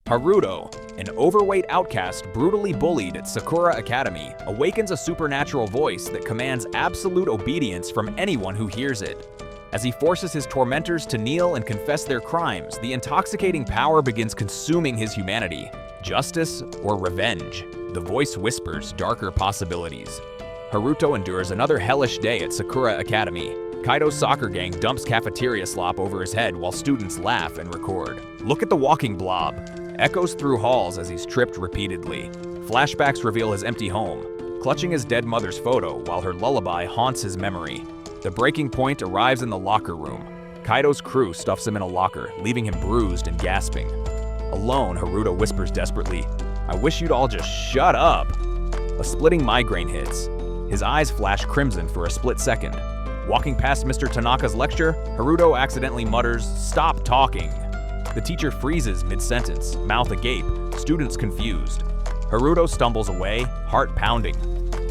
Haruto, an overweight outcast brutally bullied at Sakura Academy, awakens a supernatural voice that commands absolute obedience from anyone who hears it. As he forces his tormentors to kneel and confess their crimes, the intoxicating power begins consuming his humanity. Justice or revenge? The voice whispers darker possibilities. Haruto endures another hellish day at Sakura Academy. Kaido's soccer gang dumps cafeteria slop over his head while students laugh and record. Look at the walking blob. Echoes through halls as he's tripped repeatedly. Flashbacks reveal his empty home, clutching his dead mother's photo while her lullaby haunts his memory. The breaking point arrives in the locker room. Kaido's crew stuffs him in a locker, leaving him bruised and gasping. Alone, Haruto whispers desperately, "I wish you'd all just shut up." A splitting migraine hits. His eyes flash crimson for a split second. Walking past Mr. Tanaka's lecture, Haruto accidentally mutters, "Stop talking." The teacher freezes mid-sentence, mouth agape, students confused. Haruto stumbles away, heart pounding.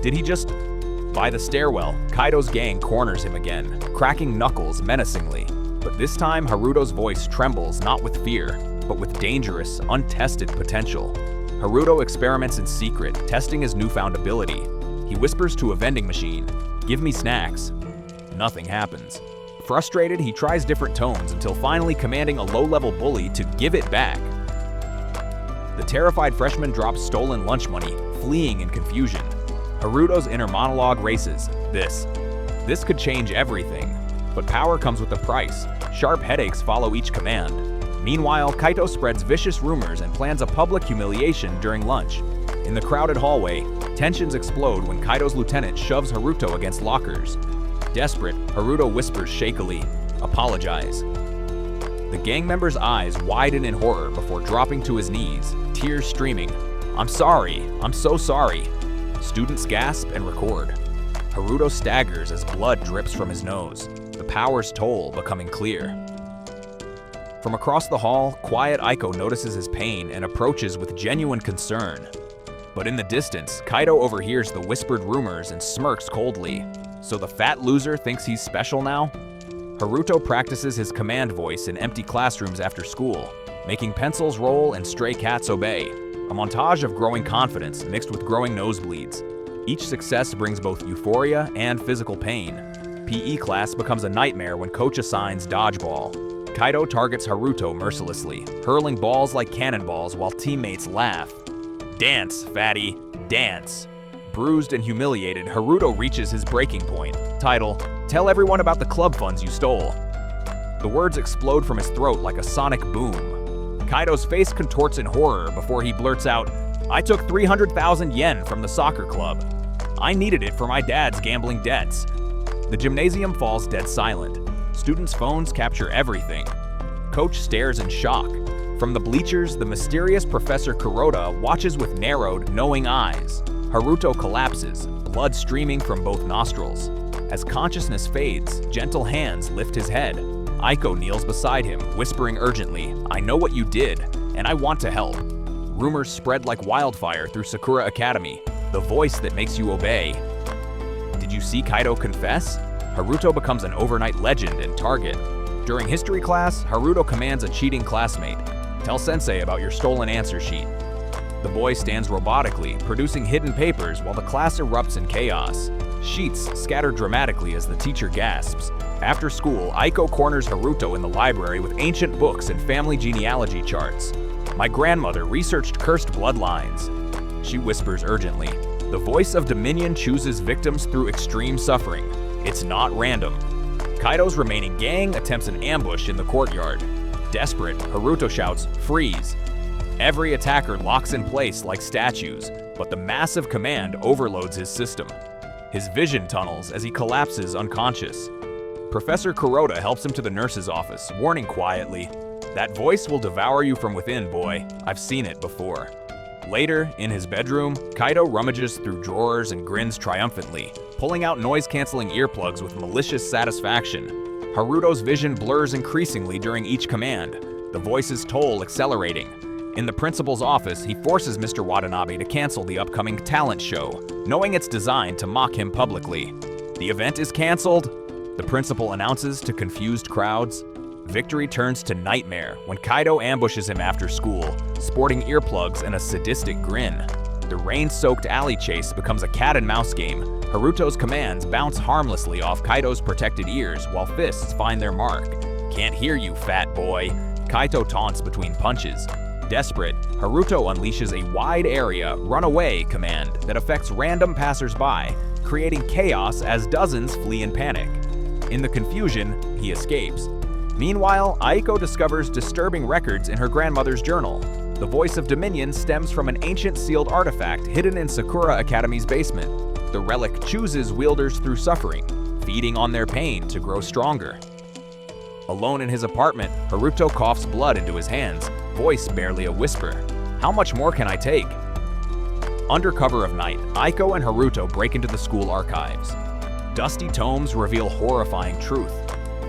Did he just... By the stairwell, Kaido's gang corners him again, cracking knuckles menacingly. But this time, Haruto's voice trembles not with fear, but with dangerous, untested potential. Haruto experiments in secret, testing his newfound ability. He whispers to a vending machine, "Give me snacks." Nothing happens. Frustrated, he tries different tones until finally commanding a low-level bully to give it back. The terrified freshman drops stolen lunch money, fleeing in confusion. Haruto's inner monologue races. This could change everything. But power comes with a price. Sharp headaches follow each command. Meanwhile, Kaito spreads vicious rumors and plans a public humiliation during lunch. In the crowded hallway, tensions explode when Kaido's lieutenant shoves Haruto against lockers. Desperate, Haruto whispers shakily, "Apologize." The gang member's eyes widen in horror before dropping to his knees, tears streaming. "I'm sorry, I'm so sorry." Students gasp and record. Haruto staggers as blood drips from his nose, the power's toll becoming clear. From across the hall, quiet Aiko notices his pain and approaches with genuine concern. But in the distance, Kaido overhears the whispered rumors and smirks coldly. So the fat loser thinks he's special now? Haruto practices his command voice in empty classrooms after school, making pencils roll and stray cats obey. A montage of growing confidence mixed with growing nosebleeds. Each success brings both euphoria and physical pain. PE class becomes a nightmare when coach assigns dodgeball. Kaido targets Haruto mercilessly, hurling balls like cannonballs while teammates laugh. "Dance, fatty, dance." Bruised and humiliated, Haruto reaches his breaking point. Title, "Tell everyone about the club funds you stole." The words explode from his throat like a sonic boom. Kaido's face contorts in horror before he blurts out, "I took 300,000 yen from the soccer club. I needed it for my dad's gambling debts." The gymnasium falls dead silent. Students' phones capture everything. Coach stares in shock. From the bleachers, the mysterious Professor Kuroda watches with narrowed, knowing eyes. Haruto collapses, blood streaming from both nostrils. As consciousness fades, gentle hands lift his head. Aiko kneels beside him, whispering urgently, "I know what you did, and I want to help." Rumors spread like wildfire through Sakura Academy, the voice that makes you obey. Did you see Kaido confess? Haruto becomes an overnight legend and target. During history class, Haruto commands a cheating classmate, "Tell sensei about your stolen answer sheet." The boy stands robotically, producing hidden papers while the class erupts in chaos. Sheets scatter dramatically as the teacher gasps. After school, Aiko corners Haruto in the library with ancient books and family genealogy charts. "My grandmother researched cursed bloodlines." She whispers urgently. The voice of Dominion chooses victims through extreme suffering. It's not random. Kaido's remaining gang attempts an ambush in the courtyard. Desperate, Haruto shouts, "Freeze!" Every attacker locks in place like statues, but the massive command overloads his system. His vision tunnels as he collapses unconscious. Professor Kuroda helps him to the nurse's office, warning quietly, "That voice will devour you from within, boy. I've seen it before." Later, in his bedroom, Kaido rummages through drawers and grins triumphantly, pulling out noise-canceling earplugs with malicious satisfaction. Haruto's vision blurs increasingly during each command, the voice's toll accelerating. In the principal's office, he forces Mr. Watanabe to cancel the upcoming talent show, knowing it's designed to mock him publicly. "The event is canceled," the principal announces to confused crowds. victory turns to nightmare when Kaido ambushes him after school, sporting earplugs and a sadistic grin. The rain-soaked alley chase becomes a cat-and-mouse game. Haruto's commands bounce harmlessly off Kaido's protected ears while fists find their mark. "Can't hear you, fat boy," Kaito taunts between punches. Desperate, Haruto unleashes a wide-area, run-away command that affects random passers-by, creating chaos as dozens flee in panic. In the confusion, he escapes. Meanwhile, Aiko discovers disturbing records in her grandmother's journal. The voice of Dominion stems from an ancient sealed artifact hidden in Sakura Academy's basement. The relic chooses wielders through suffering, feeding on their pain to grow stronger. Alone in his apartment, Haruto coughs blood into his hands, voice barely a whisper. "How much more can I take?" Under cover of night, Aiko and Haruto break into the school archives. Dusty tomes reveal horrifying truth.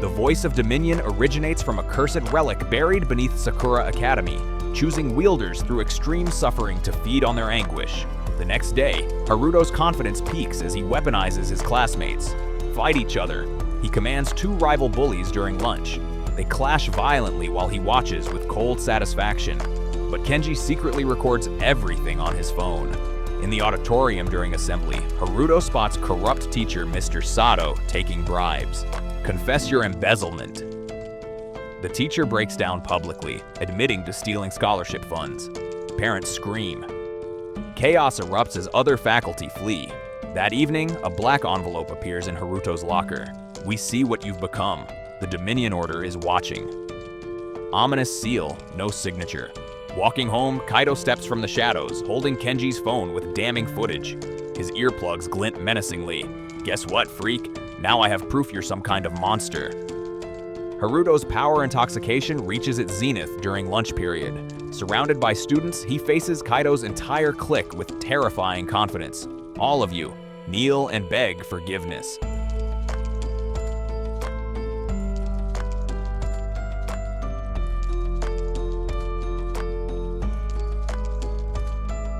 The voice of Dominion originates from a cursed relic buried beneath Sakura Academy, choosing wielders through extreme suffering to feed on their anguish. The next day, Haruto's confidence peaks as he weaponizes his classmates. Fight each other. He commands two rival bullies during lunch. They clash violently while he watches with cold satisfaction. But Kenji secretly records everything on his phone. In the auditorium during assembly, Haruto spots corrupt teacher Mr. Sato taking bribes. "Confess your embezzlement." The teacher breaks down publicly, admitting to stealing scholarship funds. Parents scream. Chaos erupts as other faculty flee. That evening, a black envelope appears in Haruto's locker. "We see what you've become. The Dominion Order is watching." Ominous seal, no signature. Walking home, Kaido steps from the shadows, holding Kenji's phone with damning footage. His earplugs glint menacingly. "Guess what, freak? Now I have proof you're some kind of monster." Haruto's power intoxication reaches its zenith during lunch period. Surrounded by students, he faces Kaido's entire clique with terrifying confidence. "All of you, kneel and beg forgiveness."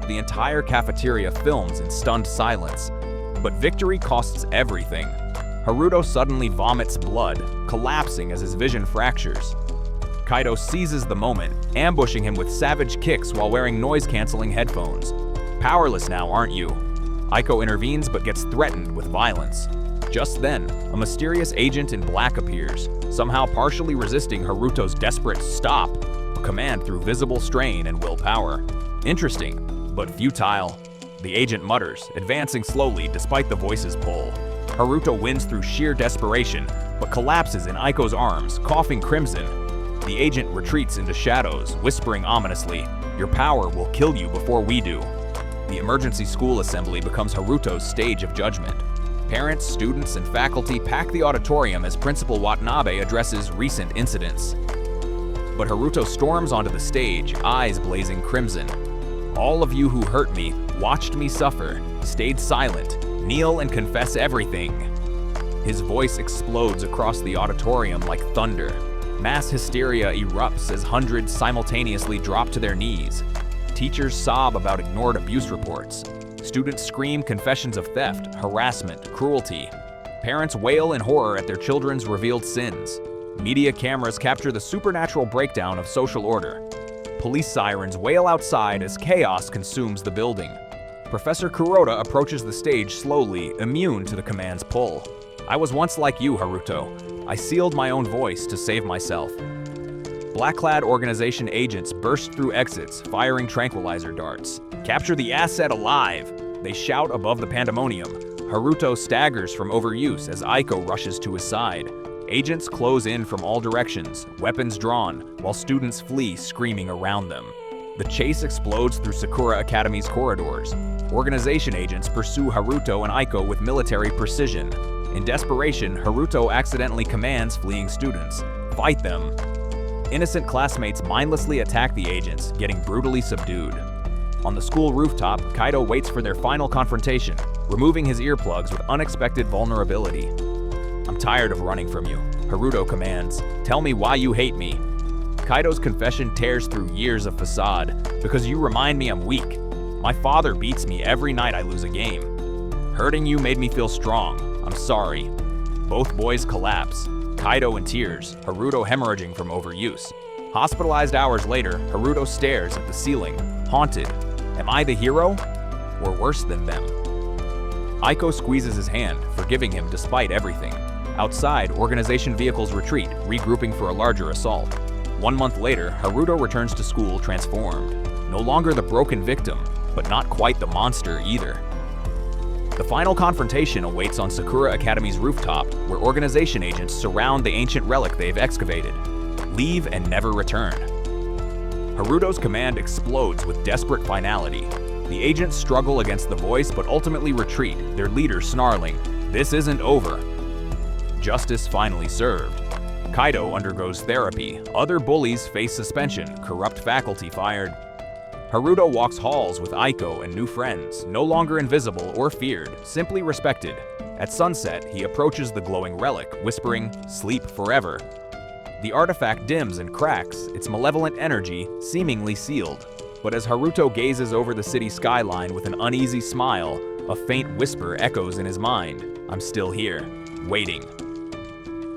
The entire cafeteria films in stunned silence. But victory costs everything. Haruto suddenly vomits blood, collapsing as his vision fractures. Kaido seizes the moment, ambushing him with savage kicks while wearing noise-canceling headphones. "Powerless now, aren't you?" Aiko intervenes but gets threatened with violence. Just then, a mysterious agent in black appears, somehow partially resisting Haruto's desperate "stop," a command through visible strain and willpower. Interesting, but futile. The agent mutters, advancing slowly despite the voice's pull. Haruto wins through sheer desperation, but collapses in Aiko's arms, coughing crimson. The agent retreats into shadows, whispering ominously, "Your power will kill you before we do." The emergency school assembly becomes Haruto's stage of judgment. Parents, students, and faculty pack the auditorium as Principal Watanabe addresses recent incidents. But Haruto storms onto the stage, eyes blazing crimson. "All of you who hurt me, watched me suffer, stayed silent, kneel and confess everything." His voice explodes across the auditorium like thunder. Mass hysteria erupts as hundreds simultaneously drop to their knees. Teachers sob about ignored abuse reports. Students scream confessions of theft, harassment, cruelty. Parents wail in horror at their children's revealed sins. Media cameras capture the supernatural breakdown of social order. Police sirens wail outside as chaos consumes the building. Professor Kuroda approaches the stage slowly, immune to the command's pull. "I was once like you, Haruto. I sealed my own voice to save myself." Black-clad organization agents burst through exits, firing tranquilizer darts. "Capture the asset alive!" They shout above the pandemonium. Haruto staggers from overuse as Aiko rushes to his side. Agents close in from all directions, weapons drawn, while students flee screaming around them. The chase explodes through Sakura Academy's corridors. Organization agents pursue Haruto and Aiko with military precision. In desperation, Haruto accidentally commands fleeing students, "Fight them!" Innocent classmates mindlessly attack the agents, getting brutally subdued. On the school rooftop, Kaido waits for their final confrontation, removing his earplugs with unexpected vulnerability. "I'm tired of running from you," Haruto commands. "Tell me why you hate me." Kaido's confession tears through years of facade. "Because you remind me I'm weak. My father beats me every night I lose a game. Hurting you made me feel strong. I'm sorry." Both boys collapse. Kaido in tears, Haruto hemorrhaging from overuse. Hospitalized hours later, Haruto stares at the ceiling, haunted. Am I the hero? Or worse than them? Aiko squeezes his hand, forgiving him despite everything. Outside, organization vehicles retreat, regrouping for a larger assault. 1 month later, Haruto returns to school transformed. No longer the broken victim, but not quite the monster either. The final confrontation awaits on Sakura Academy's rooftop, where organization agents surround the ancient relic they've excavated. Leave and never return. Haruto's command explodes with desperate finality. The agents struggle against the voice but ultimately retreat, their leader snarling, "This isn't over." Justice finally served. Kaido undergoes therapy, other bullies face suspension, corrupt faculty fired. Haruto walks halls with Aiko and new friends, no longer invisible or feared, simply respected. At sunset, he approaches the glowing relic, whispering, "Sleep forever." The artifact dims and cracks, its malevolent energy seemingly sealed. But as Haruto gazes over the city skyline with an uneasy smile, a faint whisper echoes in his mind, "I'm still here, waiting."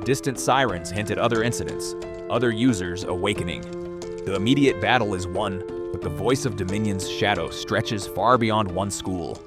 Distant sirens hint at other incidents, other users awakening. The immediate battle is won, but the voice of Dominion's shadow stretches far beyond one school.